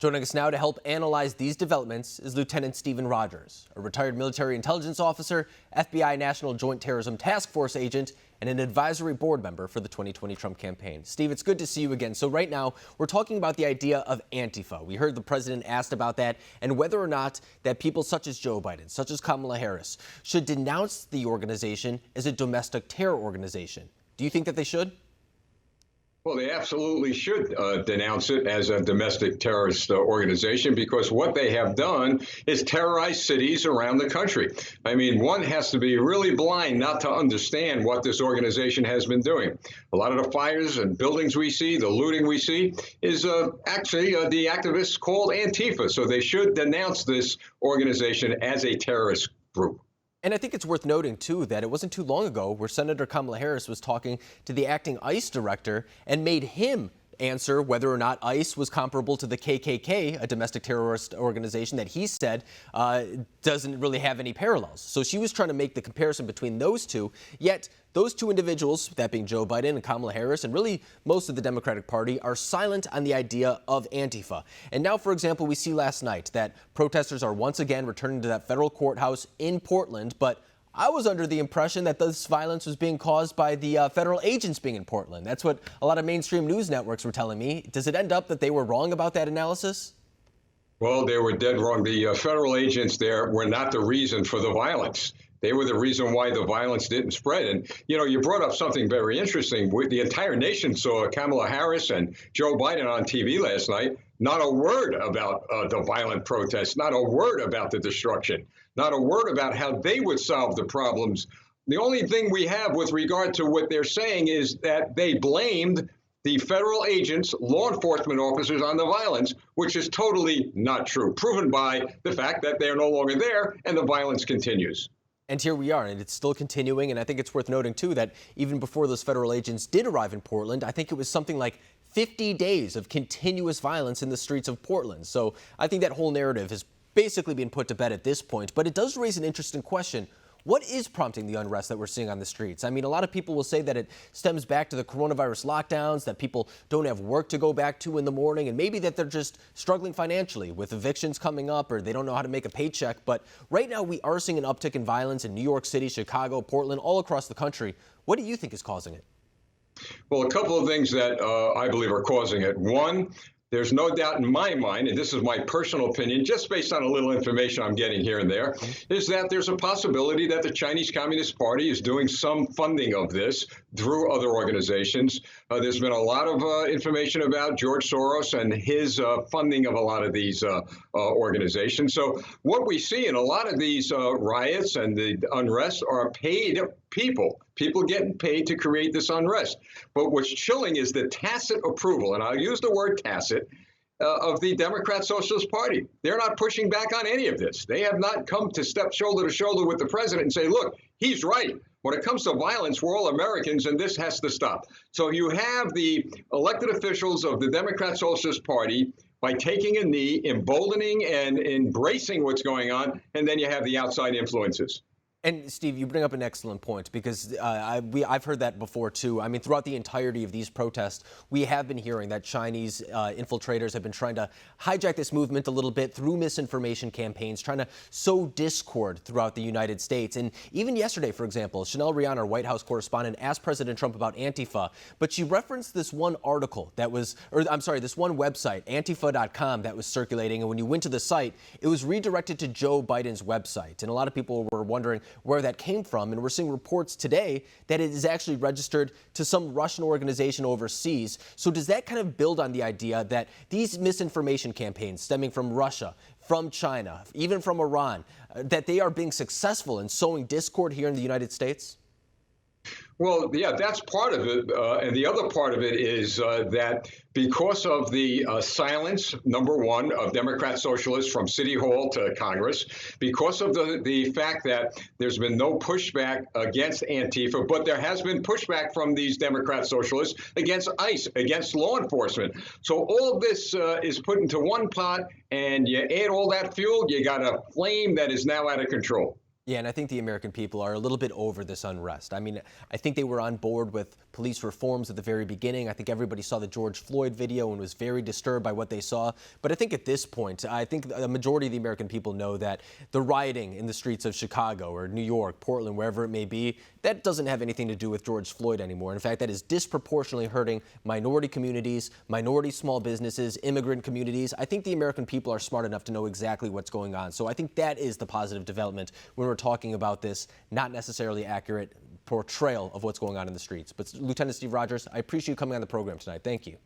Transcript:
Joining us now to help analyze these developments is Lieutenant Stephen Rogers, a retired military intelligence officer, FBI National Joint Terrorism Task Force agent, and an advisory board member for the 2020 Trump campaign. Steve, it's good to see you again. So right now, we're talking about the idea of Antifa. We heard the president asked about that and whether or not that people such as Joe Biden, such as Kamala Harris, should denounce the organization as a domestic terror organization. Do you think that they should? Well, they absolutely should denounce it as a domestic terrorist organization, because what they have done is terrorize cities around the country. I mean, one has to be really blind not to understand what this organization has been doing. A lot of the fires and buildings we see, the looting we see, is actually the activists called Antifa. So they should denounce this organization as a terrorist group. And I think it's worth noting, too, that it wasn't too long ago where Senator Kamala Harris was talking to the acting ICE director and made him answer whether or not ICE was comparable to the KKK, a domestic terrorist organization that he said doesn't really have any parallels. So she was trying to make the comparison between those two, yet those two individuals, that being Joe Biden and Kamala Harris, and really most of the Democratic Party, are silent on the idea of Antifa. And now, for example, we see last night that protesters are once again returning to that federal courthouse in Portland, but I was under the impression that this violence was being caused by the federal agents being in Portland. That's what a lot of mainstream news networks were telling me. Does it end up that they were wrong about that analysis? Well, they were dead wrong. The federal agents there were not the reason for the violence. They were the reason why the violence didn't spread. And, you know, you brought up something very interesting. The entire nation saw Kamala Harris and Joe Biden on TV last night. Not a word about the violent protests, not a word about the destruction, not a word about how they would solve the problems. The only thing we have with regard to what they're saying is that they blamed the federal agents, law enforcement officers, on the violence, which is totally not true, proven by the fact that they're no longer there and the violence continues. And here we are, and it's still continuing. And I think it's worth noting, too, that even before those federal agents did arrive in Portland, I think it was something like 50 days of continuous violence in the streets of Portland. So I think that whole narrative has basically been put to bed at this point. But it does raise an interesting question. What is prompting the unrest that we're seeing on the streets? I mean, a lot of people will say that it stems back to the coronavirus lockdowns, that people don't have work to go back to in the morning, and maybe that they're just struggling financially with evictions coming up, or they don't know how to make a paycheck. But right now, we are seeing an uptick in violence in New York City, Chicago, Portland, all across the country. What do you think is causing it? Well, a couple of things that I believe are causing it. One, there's no doubt in my mind, and this is my personal opinion, just based on a little information I'm getting here and there, is that there's a possibility that the Chinese Communist Party is doing some funding of this through other organizations. There's been a lot of information about George Soros and his funding of a lot of these organizations. So what we see in a lot of these riots and the unrest are paid people getting paid to create this unrest. But what's chilling is the tacit approval, and I'll use the word tacit, of the Democrat Socialist Party. They're not pushing back on any of this. They have not come to step shoulder to shoulder with the president and say, look, he's right. When it comes to violence, we're all Americans, and this has to stop. So you have the elected officials of the Democrat Socialist Party by taking a knee, emboldening and embracing what's going on, and then you have the outside influences. And Steve, you bring up an excellent point, because I've heard that before, too. I mean, throughout the entirety of these protests, we have been hearing that Chinese infiltrators have been trying to hijack this movement a little bit through misinformation campaigns, trying to sow discord throughout the United States. And even yesterday, for example, Chanel Rihanna, our White House correspondent, asked President Trump about Antifa, but she referenced this one article that was, this one website, Antifa.com, that was circulating. And when you went to the site, it was redirected to Joe Biden's website. And a lot of people were wondering where that came from. And we're seeing reports today that it is actually registered to some Russian organization overseas. So does that kind of build on the idea that these misinformation campaigns stemming from Russia, from China, even from Iran, that they are being successful in sowing discord here in the United States? Well, yeah, that's part of it. And the other part of it is that because of the silence, number one, of Democrat socialists from City Hall to Congress, because of the fact that there's been no pushback against Antifa, but there has been pushback from these Democrat socialists against ICE, against law enforcement. So all this is put into one pot, and you add all that fuel, you got a flame that is now out of control. Yeah, and I think the American people are a little bit over this unrest. I mean, I think they were on board with police reforms at the very beginning. I think everybody saw the George Floyd video and was very disturbed by what they saw. But I think at this point, I think a majority of the American people know that the rioting in the streets of Chicago or New York, Portland, wherever it may be, that doesn't have anything to do with George Floyd anymore. In fact, that is disproportionately hurting minority communities, minority small businesses, immigrant communities. I think the American people are smart enough to know exactly what's going on. So I think that is the positive development when we're talking about this not necessarily accurate portrayal of what's going on in the streets. But Lieutenant Steve Rogers, I appreciate you coming on the program tonight. Thank you.